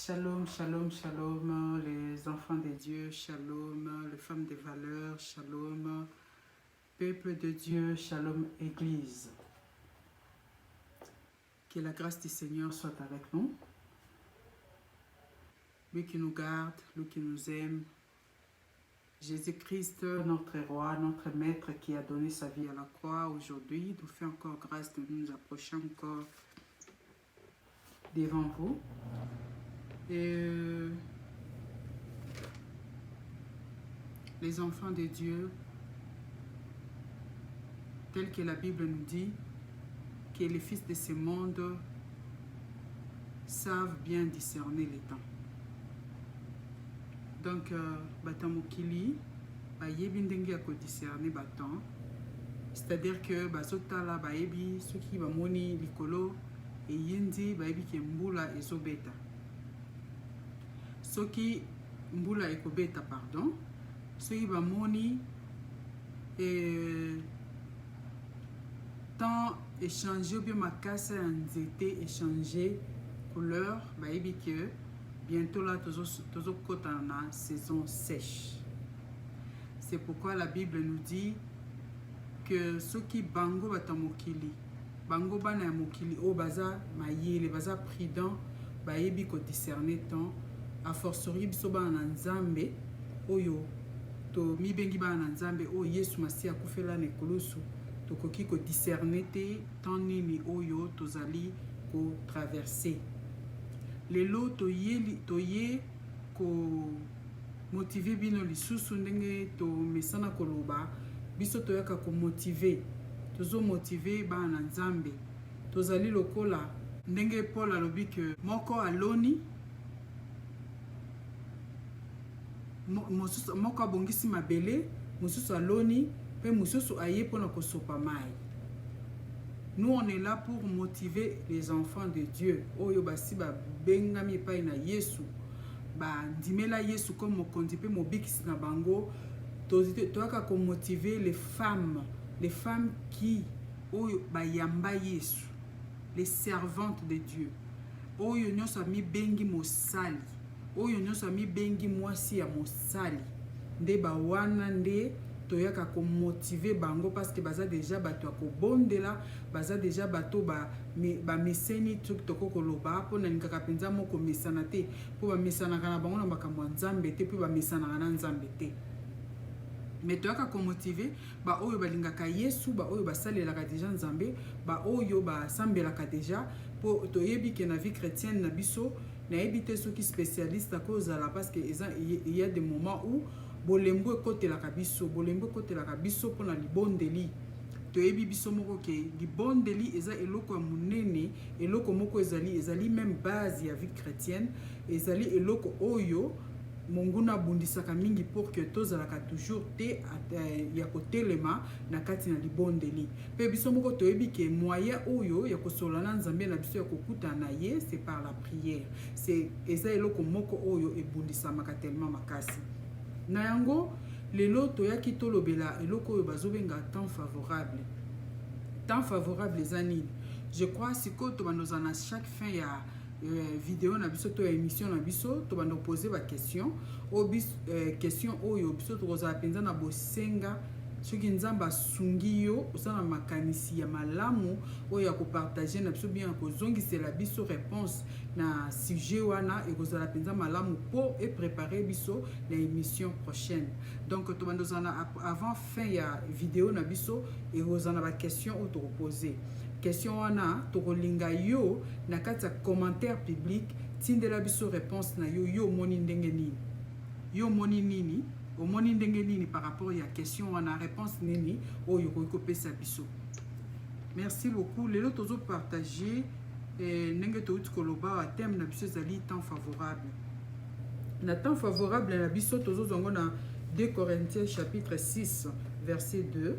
Shalom, shalom, shalom, les enfants de Dieu, shalom, les femmes de valeur, shalom, peuple de Dieu, shalom, Église. Que la grâce du Seigneur soit avec nous. Lui qui nous garde, lui qui nous aime. Jésus-Christ, notre roi, notre maître qui a donné sa vie à la croix aujourd'hui, nous fait encore grâce de nous approcher encore devant vous. Et les enfants de Dieu, tel que la Bible nous dit, que les fils de ce monde savent bien discerner les temps. Donc, batamokili, bayebi ndenge ya ko discerner batemps, c'est-à-dire que bazotala bayebi soki bamoni likolo et yindi bayebi ke mbula ezobeta. Soki mbula ekobeta, pardon, soki bamoni temps échangé ou bien makasa nzete échangé couleur, bayebi que bientôt là tozo kota na saison sèche. C'est pourquoi la Bible nous dit que soki bango batamokili, bango bana mokili o baza mayele, baza prudent, bayebi ko discerner temps. A fortiori biso bana nzambe oyo to mibengi bana nzambe o Yesu Masiya akufela na ekolosu tokoki ko discerner te temps nini oyo tozali ko traverser. Lelo toye ko motiver bino lisusu ndenge to mesana koloba biso toyaka ko motiver, tozo motiver bana nzambe. Tozali lokola ndenge Paul alobi ke moko aloni moko abongisi mabele, mosusu aloni, pe mosusu aye pona kosopa mai. Nous on est là pour motiver les enfants de Dieu. Oyo basi ba bengami epai na Yesu, ba ndimela Yesu comme mokonzi pe mobikisi na bango. Toyaka ko motiver les femmes qui oyo ba yamba Yesu, les servantes de Dieu. Oyo nyonso mi bengi mosali. Oyo nyonso mi bengi mwasi ya mosali nde ba wana nde toyaka ko motiver bango parce que baza déjà bato ko bondela, baza déjà bato ba meseni truc toko koloba po na ngaka penza moko mesana te po ba mesana kana bango na makambo nzambe te po ba mesana kana nzambe te. Mais toyaka ko motiver ba oyo balingaka Yesu, ba oyo basalelaka déjà nzambe, ba oyo ba sambelaka déjà po toyebi ke na vie chrétienne na biso na ebité ceux qui spécialistes à cause de la parce que il y a des moments où bolembo côté la kabiso pour la libondeli to ebi biso moko ke libondeli eza eloko ya munene, eloko moko ezali même base ya vie chrétienne, ezali eloko oyo monguna bundisaka mingi pour que tozalaka toujours te ya kotelema na kati na libondeli. Pe biso moko toyebi ke moyen oyo ya kosolana nzambe na biso ya kokuta na ye c'est par la prière. C'est eza eloko moko oyo ebundisamaka tellement makasi. Na yango lelo toyaki tolobela eloko oyo bazobenga temps favorable. Temps favorable ezani. Je crois siko to banozana chaque fin ya vidéo na biso to émission na biso to bando poser ba question o question oyo biso to koza penza na bosenga soki nzamba sungi yo osana makanisi ya malamu oyo ya ko partager na biso bien ko zongisela biso réponse na sujet wana e kozala penza malamu po et préparer biso la émission prochaine. Donc to bando zana avant fin ya vidéo na biso e kozana ba question o to poser question wana tokolinga yo na kati ya commentaire public tindela biso réponse na yo moni ndenge nini, yo moni nini, o moni ndenge nini par rapport ya question wana, réponse nini oyo ko pesa biso. Merci beaucoup. Lelo tozo partager ndenge to utkoloba wa thème na biso zali temps favorable. Na temps favorable na biso tozo zongo na 2 Corinthiens chapitre 6, verset 2.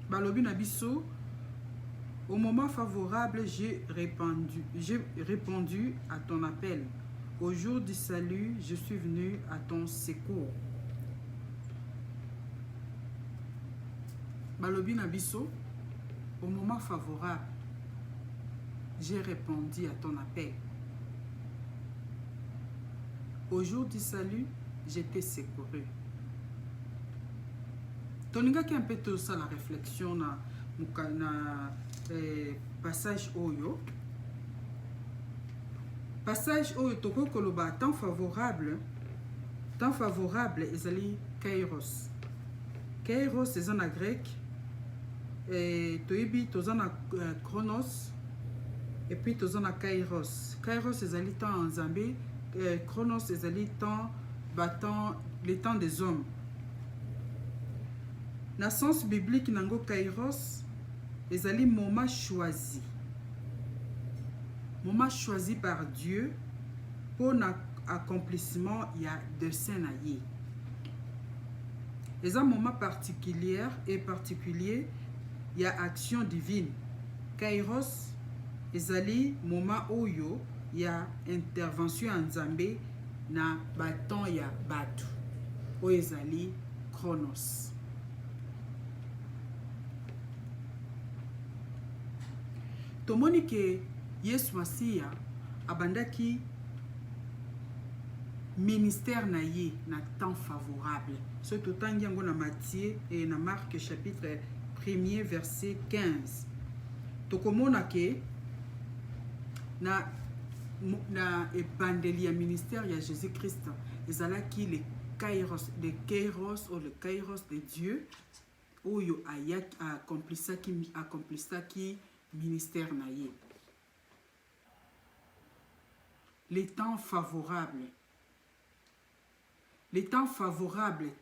Balobi na biso, au moment favorable, j'ai répondu à ton appel. Au jour du salut, je suis venu à ton secours. Balobi na biso, au moment favorable, j'ai répondu à ton appel. Au jour du salut, je t'ai secouru. Toninga qui un peu tout ça la réflexion na passage oyo. Passage oyo toko koloba temps favorable ezali kairos. Kairos c'est en grec et toyebi tozana chronos et puis tozana kairos. Kairos ezali temps en Zambie, chronos ezali temps battant les temps des hommes. Na sens biblique nango kairos ezali moment choisi. Moment choisi par Dieu pour l'accomplissement il y a dessein na ye. Et un moment particulier, il y a action divine. Kairos ezali moment oyo il y a intervention en Zambé na baton ya batu. O ezali chronos. Tomoni ke Yesu Masiya abandaki ministère na ye na temps favorable. Ce tout yango na Matthieu et na Marc chapitre 1er verset 15. Tokomona ke na ebandeli ya ministère ya Jésus-Christ ezalaki le kairos ou le kairos de Dieu oyo accomplissaki ministère na ye. Les temps favorables,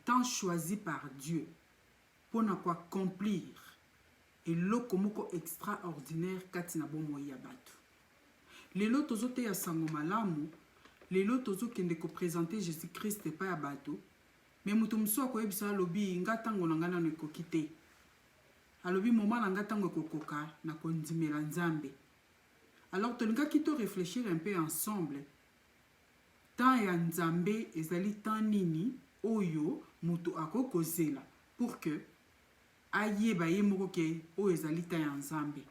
temps choisi par Dieu pour accomplir et lokomoko extraordinaire katina bomo ya batu. Lelo tozote ya sango malamu, lelo tozo kende ko présenter Jésus-Christ pa ya batu, mais mutu muso akoyebisa lobi ngatango na ngana no ekokite. Alobi moment na ngatango ekokoka na kondimela Nzambe. Alors tolinga kito réfléchir un peu ensemble. Tant ya Nzambe ezali tant nini oyo mutu akokozela pour que ayeba ye moko ke oyo ezali tant ya Nzambe.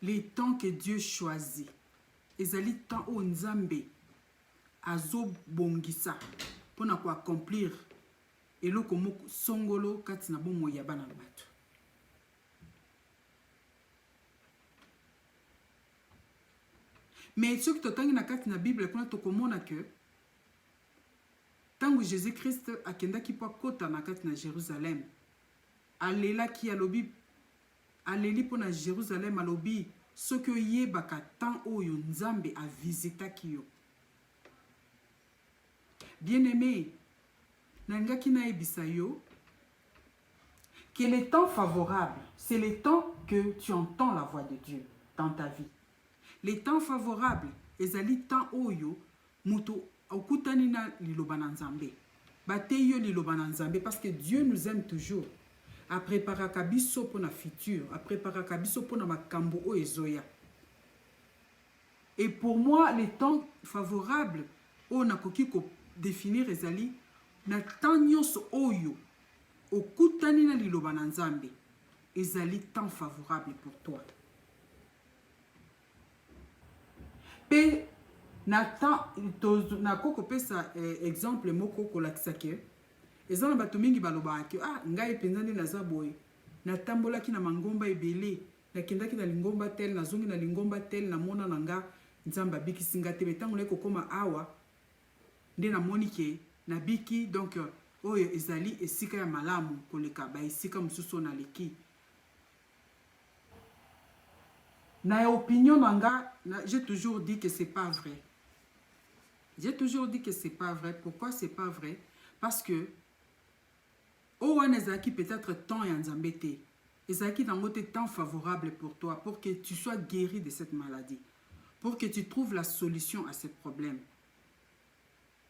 Les temps que Dieu choisit ezali temps o Nzambe azo bongisa pona ko accomplir eloko moko songolo kati na bomo ya bana batu. Mais ce que totangi na kati na Bible kuna tokomona que tango Jésus-Christ akendaki po kota na kati na Jérusalem, alelaki alobi aleli po na Jérusalem alobi soki oyebaka tant oyo Nzambe a visitaki yo. Bien-aimé, nangaki na ebisa yo que les temps favorables, c'est les temps que tu entends la voix de Dieu dans ta vie. Les temps favorables, ezali temps oyo mutu okutani na liloba na Nzambe. Bate yo liloba na Nzambe parce que Dieu nous aime toujours. A préparaka biso pour na futur, a préparaka biso pour na makambo o ezoya. Et pour moi, les temps favorables, on a koki ko définir ezali na temps nyonso oyo okutani na liloba na Nzambe, ezali temps favorable pour toi. Pe na temps na koko pesa exemple moko kolakisa ke ezana bato mingi balobaki ngai penza nde naza boye natambolaki na mangomba ebele nakendaki na lingomba tel nazongi na lingomba tel namona na nga Nzambe abikisi nga te metango na kokoma awa nde namoni ke nabiki donc oyo ezali esika ya malamu koleka ba esika mususu na leki. Na opinion nanga, j'ai toujours dit que c'est pas vrai. J'ai toujours dit que c'est pas vrai. Pourquoi c'est pas vrai? Parce que Owan ezaki peut-être temps ya Nzambe ezaki dans un temps favorable pour toi pour que tu sois guéri de cette maladie. pour que tu trouves la solution à ce problème.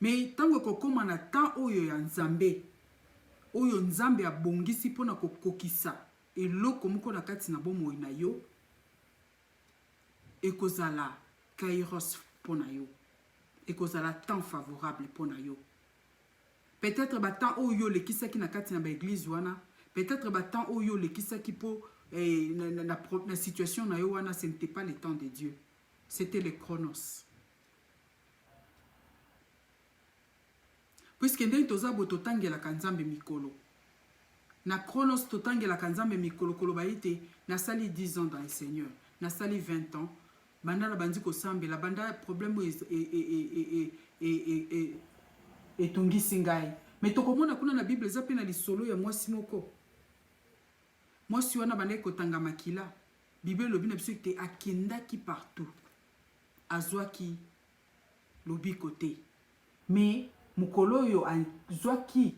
Mais tant que kokoma na temps oyo ya nzambe, oyo nzambe abongisi pona kokokisa eloko moko na kati na bomoi na yo, ekozala kairos pona yo, ekozala temps favorable pona yo. Peut-être ba temps oyo lekisaki na kati na ba église wana, peut-être ba temps oyo lekisaki po na situation na yo wana, ce n'était pas le temps de Dieu, c'était le chronos. Puisque ndenge tozabo totangelaka nzambe mikolo. Na chronos totangelaka nzambe mikolo koloba ite nasali 10 ans dans le Seigneur, nasali 20 ans, banda na bandi kosambela, banda problème etongisi ngai. Mais tokomona kuna na Bible eza pe na lisolo ya mwasi moko. Mwasi wana banda kotanga makila. Bible lobi na biso ite akendaki partout. Azwaki lobi côté. Mais mukolo yo azwaki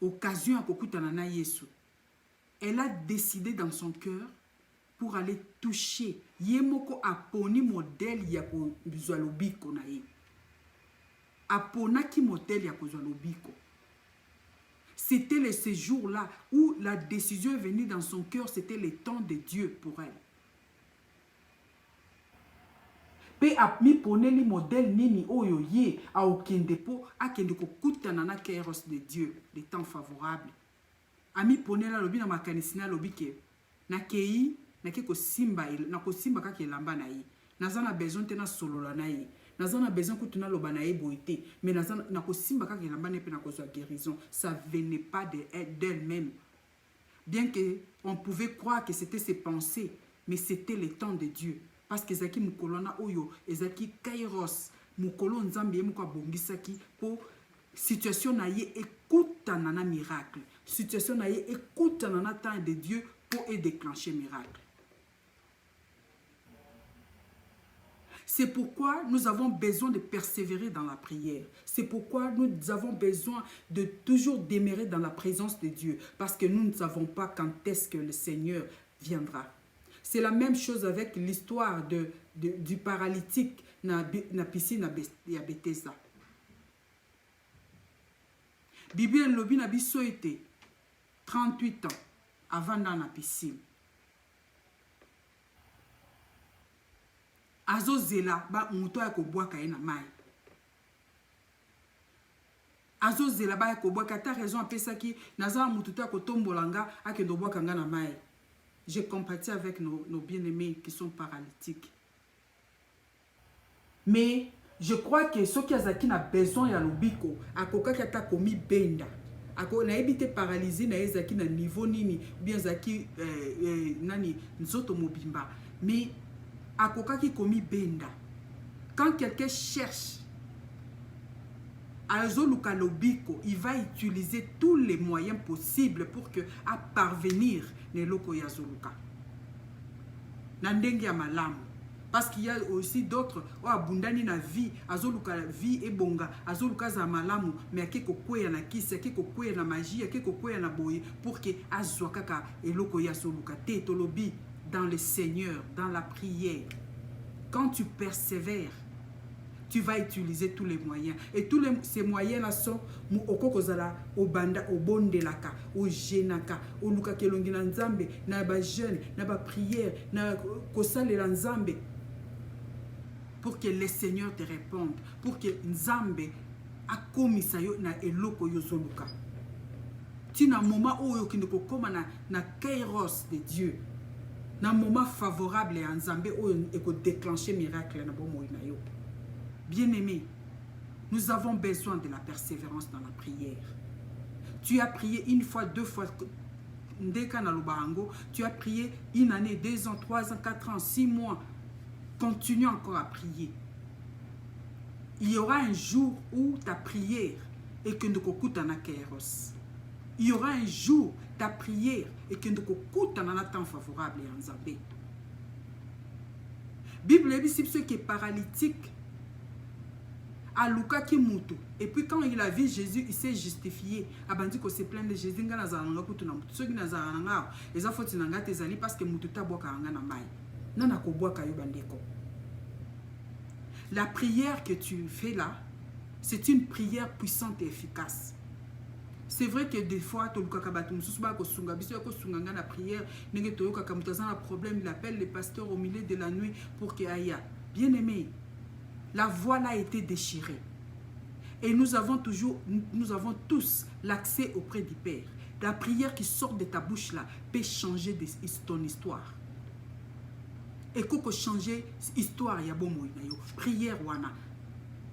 occasion à kokutana na Yesu. Elle a décidé dans son cœur pour aller toucher. Yemoko aponi modèle ya kozwa lobiko na ye. Aponaki modèle ya kozwa lobiko. C'était ce jour-là où la décision est venue dans son cœur, c'était le temps de Dieu pour elle. Pe mi poneli modèle nini oyo ye a okende po akende kokutana na kairos de Dieu, le temps favorable. Ami ponela lobi na makanisi na lobi ke na kei na ke ko simba na ko simba ka ke lamba na ye. Nazana besoin te na solola na ye. Nazana besoin kutuna loba na ye boité, mais nazana na ko simba ka ke lamba ne pe na ko so guérison, ça venait pas d'elle-même. Bien que on pouvait croire que c'était ses pensées, mais c'était le temps de Dieu. Parce que ezaki mukolona oyo, ezaki kairos, mukolo nzambe ye muko abongisaki po situation na ye ekutana na miracle. Situation na ye ekutana na temps de Dieu pour déclencher miracle. C'est pourquoi nous avons besoin de persévérer dans la prière. C'est pourquoi nous avons besoin de toujours demeurer dans la présence de Dieu. Parce que nous ne savons pas quand est-ce que le Seigneur viendra. C'est la même chose avec l'histoire du paralytique na piscine ya Bethesda. Bible lobi na biso ete 38 ans avant dans la piscine. Azo zela ba muto ya kobwaka ye na mai. Azo zela ba ya kobwaka ta raison apesaki naza muto ya kotombolanga akendo bwaka nga na mai. Je compatis avec nos bien-aimés qui sont paralytiques. Mais je crois que ceux qui ont besoin de l'obiko, à quoi qui a commis benda, à quoi n'a évité paralysé, n'a ezaki na niveau nini, bien zaki nani nzoto mobimba. Mais à quoi qui commis benda, quand quelqu'un cherche à zoluka lobiko, il va utiliser tous les moyens possibles pour que à parvenir ne loko ya zoluka. Nandenge ya malamu. Parce qu'il y a aussi d'autres, oh abundani na vie, azoluka vie et bonga, azoluka za malamu, mais akeko kweya na kisi, akeko kweya na magie, akeko kweya na boye, pour que azwakaka eloko ya zoluka te tolobi dans le Seigneur, dans la prière. Quand tu persévères, tu vas utiliser tous les moyens. Et tous ces moyens-là sont au kokozala, au banda, au bondelaka, au genaka, au luka kelongi na nzambe, na ba jeûne, na ba prière, na kosale la nzambe. Pour que le Seigneur te réponde, pour que nzambe akomisa yo na eloko yo zoluka. Tu na moment où yo kineko koma na kairos de Dieu. Na moment favorable à nzambe où eko déclencher miracle na bomo na yo. Bien-aimé, nous avons besoin de la persévérance dans la prière. Tu as prié une fois, 2 fois, tu as prié 1 année, 2 ans, 3 ans, 4 ans, 6 mois. Continue encore à prier. Il y aura un jour où ta prière est que nous kokutana kairos. Il y aura un jour ta prière et que nous kokutana temps favorable en Zambé. Bible dit ceux qui est paralytique à Luka Kimutu. Et puis quand il a vu Jésus, il s'est justifié. Abandi ko se plaint de Jésus ngana za nga kutuna ceux qui na za nga. Les afoti na ngate zali parce que mutu ta boka nga na mai. nana kobwaka yo bandeko. La prière que tu fais là, c'est une prière puissante et efficace. C'est vrai que des fois, tu as la prière, un problème, il appelle les pasteurs au milieu de la nuit pour qu'il aille. Bien aimé, la voile a été déchirée. Et nous avons tous l'accès auprès du Père. La prière qui sort de ta bouche là peut changer ton histoire. Et quand changer l'histoire, il y a bon mot. Prière wana.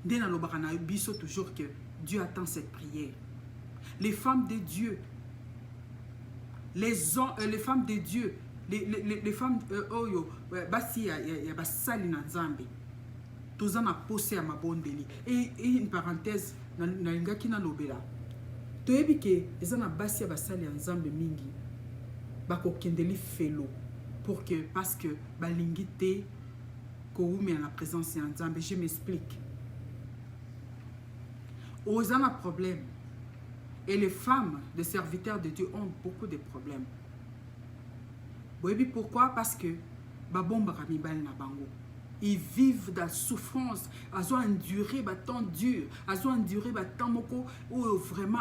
Dès na lobarana biso toujours que Dieu attend cette prière. Les femmes de Dieu, les femmes de Dieu, les femmes oyo basi ya basali na Nzambe. Tous en a posé à ma bondeli. Et une parenthèse na ngaki na lobela. To yebi ke ezana basi ya basali ya Nzambe mingi. Bako kendeli felo pour que parce que balingi te ko umi en la présence ya Nzambe. Je m'explique. Osant un problème. Et les femmes, les serviteurs de Dieu ont beaucoup de problèmes. Oui, pourquoi? Parce que ils vivent dans la souffrance, ils ont enduré le temps dur, ils ont enduré le temps où vraiment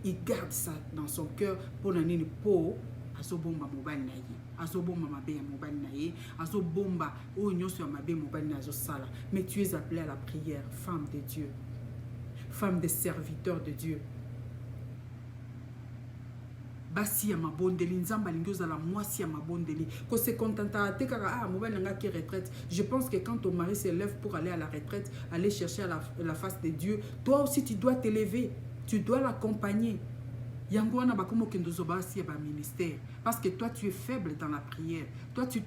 ils gardent ça dans son cœur pour n'amener pour azobomba mobile na ye, azobomba mabe ya mobile na ye, azobomba o nyonso ya mabe mobile na azosala. Mais tu es appelé à la prière, femme de Dieu. Femme des serviteurs de Dieu. Basi ya mabondeli nzamba lingoza la moisi ya mabondeli ko se contenta te kaka mobile nga qui retraite. Je pense que quand ton mari se lève pour aller à la retraite, aller chercher à la face de Dieu, toi aussi tu dois t'élever, tu dois l'accompagner. Yango wana bakomo kendozo basi ya ba ministère parce que toi tu es faible dans la prière. Toi tu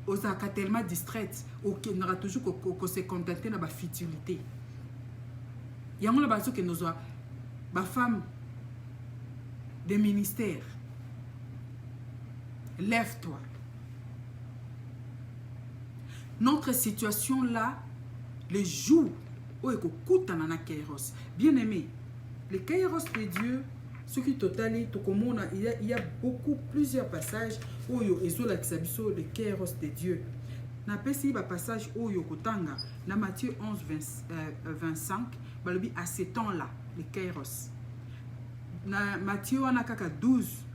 aux aka tellement distraite ou qui n'aura toujours que se contenter na ba futilité. Yango na baso que nous ba femme des ministères, lève-toi. Notre situation là, les jours où kairos, bien aimé, les kairos de Dieu, ce qui totalise, il y a plusieurs passages où ils ont les kairos de Dieu. Na pesi ba passage où kotanga na Matthieu 11 25 balobi à ce temps là les kairos. Na Matthieu anakaka 12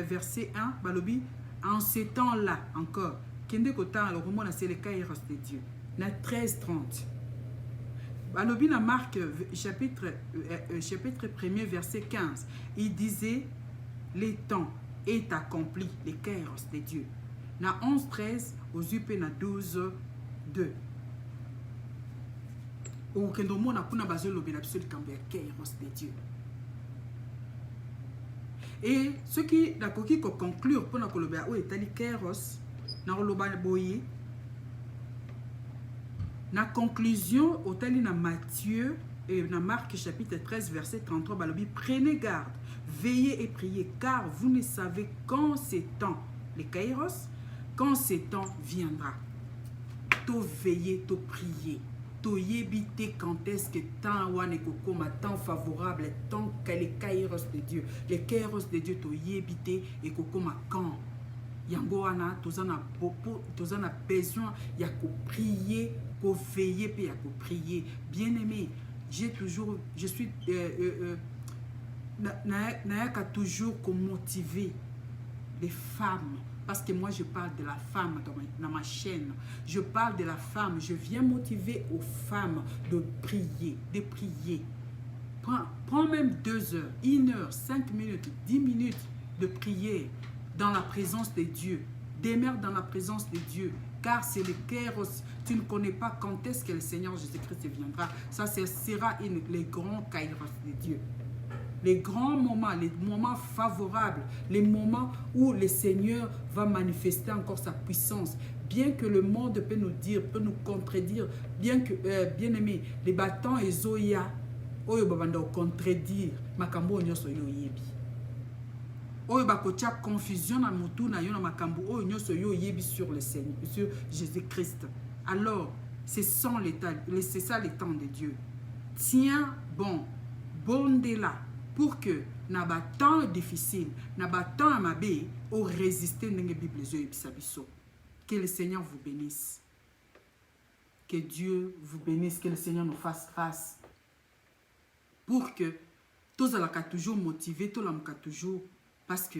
verset 1 balobi en ce temps là encore kende kotanga le roman c'est les kairos de Dieu. Na 13 30 balobi na Marc chapitre 1er verset 15 il disait les temps est accompli les kairos de Dieu. Na 11 13 aux UP na 12 2 ou kendo mona kuna bazolo bela absolu kambia kairos de Dieu. Et ce qui d'accord qui conclure pour na koloba o etali kairos na koloba boye na conclusion otali na Matthieu et na Marc chapitre 13 verset 33 balobi prenez garde, veillez et priez car vous ne savez quand ces temps les kairos quand ce temps viendra. To veiller, to prier, to yébiter quand est-ce que temps wane kokoma temps favorable, temps que les kairos de Dieu, les kairos de Dieu to yébiter et kokoma quand. Yango wana tozana besoin ya ko prier, ko veiller pe ya ko prier. Bien aimé, je suis naaka toujours ko motiver les femmes. Parce que moi, je parle de la femme dans ma chaîne. Je parle de la femme. Je viens motiver aux femmes de prier, de prier. Prends même 2 heures, 1 heure, 5 minutes, 10 minutes de prière dans la présence de Dieu. Demeure dans la présence de Dieu. Car c'est le kairos. Tu ne connais pas quand est-ce que le Seigneur Jésus-Christ viendra. Ça sera les grands kairos de Dieu. Les grands moments, les moments favorables, les moments où le Seigneur va manifester encore sa puissance. Bien que le monde peut nous dire, peut nous contredire, bien que, bien aimé, les bâtons et zoya, oyo babanda contredire, makambo nyoso yo yebi. Oyo bakocha confusion na mutu na yo na makambo oyo nyoso yo yebi sur le Seigneur, sur Jésus-Christ. Alors, c'est ça le temps de Dieu. Tiens bon, bonde là. Pour que na ba temps difficile, na ba temps amabe, au résister ndenge Bible ezobebisa biso. Que le Seigneur vous bénisse. Que Dieu vous bénisse, que le Seigneur nous fasse grâce. Pour que tous alaka toujours motivé, tous alaka toujours, parce que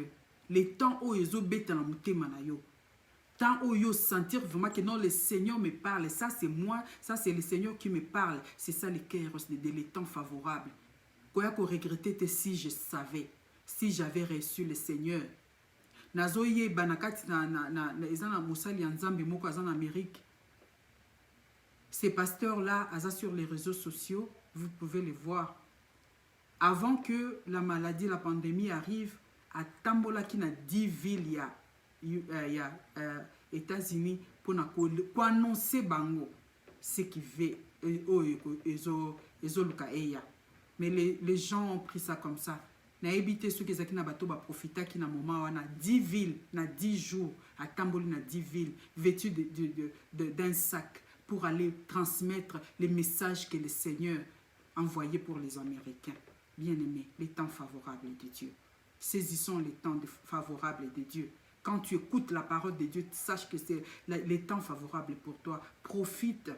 les temps où ils ont bêté dans le temps où ils sentir vraiment que non, le Seigneur me parle, ça c'est moi, ça c'est le Seigneur qui me parle, c'est ça les kairos, les temps favorables. Quoi qu'on regrettait si je savais, si j'avais reçu le Seigneur. Nazoye banakati na ezana musali nzambe moko azana Amérique. Ces pasteurs-là, sur les réseaux sociaux, vous pouvez les voir. Avant que la maladie, la pandémie arrive, à Tambola, qui n'a 10 villes, il y a États-Unis, pour annoncer bango ce qui fait. Mais les gens ont pris ça comme ça. Na évité ceux qui ont profité qui na moment na 10 villes, na 10 jours, à Tambola, na 10 villes, vêtus d'un sac pour aller transmettre les messages que le Seigneur envoyait pour les Américains. Bien-aimés, les temps favorables de Dieu. Saisissons les temps favorables de Dieu. Quand tu écoutes la parole de Dieu, sache que c'est les temps favorables pour toi. Profite.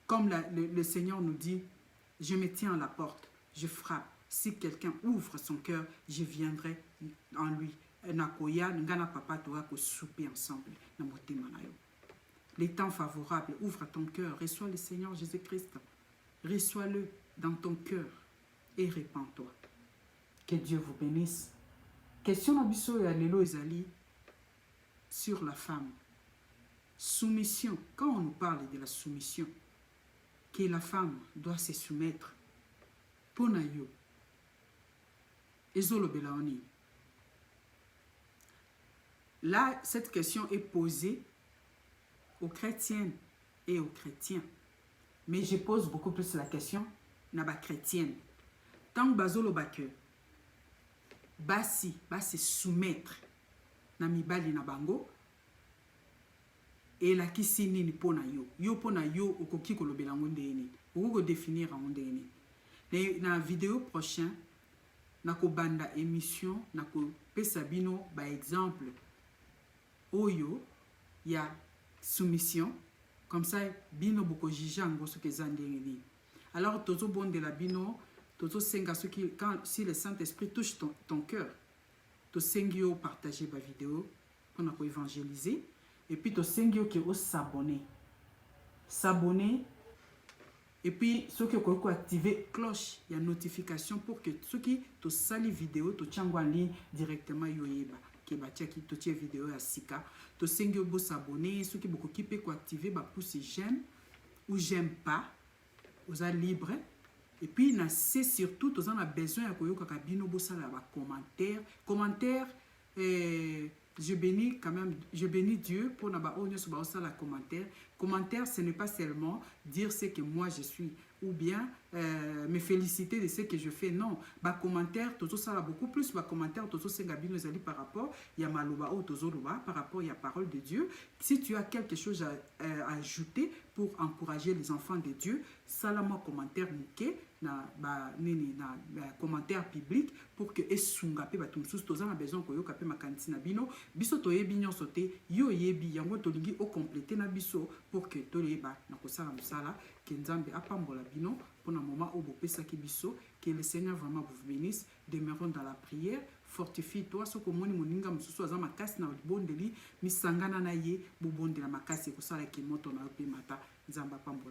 Comme le Seigneur nous dit, je me tiens à la porte, je frappe. Si quelqu'un ouvre son cœur, je viendrai en lui. Nakoya, ngana papa toa ko souper ensemble. Les temps favorables, ouvre ton cœur, reçois le Seigneur Jésus-Christ. Reçois-le dans ton cœur et répands-toi. Que Dieu vous bénisse. Question abisso et lelo ezali sur la femme. Soumission. Quand on nous parle de la soumission, que la femme doit se soumettre. Ponayo. Ezolo belaoni. Là, cette question est posée aux chrétiennes et aux chrétiens. Mais je pose beaucoup plus la question na ba chrétienne. Tant que bazolo bake basi se soumettre na mibali na bango et la kisini ni pona yo. Yo pona yo okoki kolobela ngonde ene. Oko définir ngonde ene. Na vidéo prochain na ko banda émission na ko pesa bino ba exemple oyo ya soumission. Comme ça, bino boko jijango ce que zandengeni. Alors, tozo bon de la bino, tozo senga ce qui, quand si le Saint-Esprit touche ton cœur, to sengio partager ma vidéo pour nous évangéliser, et puis to sengio qui o s'abonner, et puis ceux qui ont activer cloche, il y a notification pour que ceux qui to sali vidéo, to tchango en ligne directement yoyeba. Batia qui te tient vidéo à Sika, to sengyo bo s'abonner, ceux qui beaucoup qui peut activer ba pouce j'aime ou j'aime pas, vous êtes libre. Et puis c'est surtout vous avez besoin de koyo kakabino bo sala ba commentaire je bénis quand même, je bénis Dieu pour na ba onyo so ba sala commentaire, ce n'est pas seulement dire ce que moi je suis ou bien me féliciter de ce que je fais. Non, bah commentaire, tout ça a beaucoup plus. Bah commentaire, tout ça nous a dit par rapport, il y a maloba ou tozoloba par rapport, il y a parole de Dieu. Si tu as quelque chose à ajouter pour encourager les enfants de Dieu, ça là moi commentaire muke na commentaire public pour que esunga pe batum sous toza na besoin ko yoka pe makanti na bino biso to yebi nyonso te yo yebi yango to lingi o compléter na biso pour que to leba na ko sala musala que Nzambe apambola bino pour un moment où vous pouvez biso, que le Seigneur vraiment vous bénisse. Demeurons dans la prière. Fortifie-toi. Ce que moni moninga mususu azama makasi na bondeli misangana na ye bu bondela makasi ko sala ke moto na pe mata Nzamba pambola.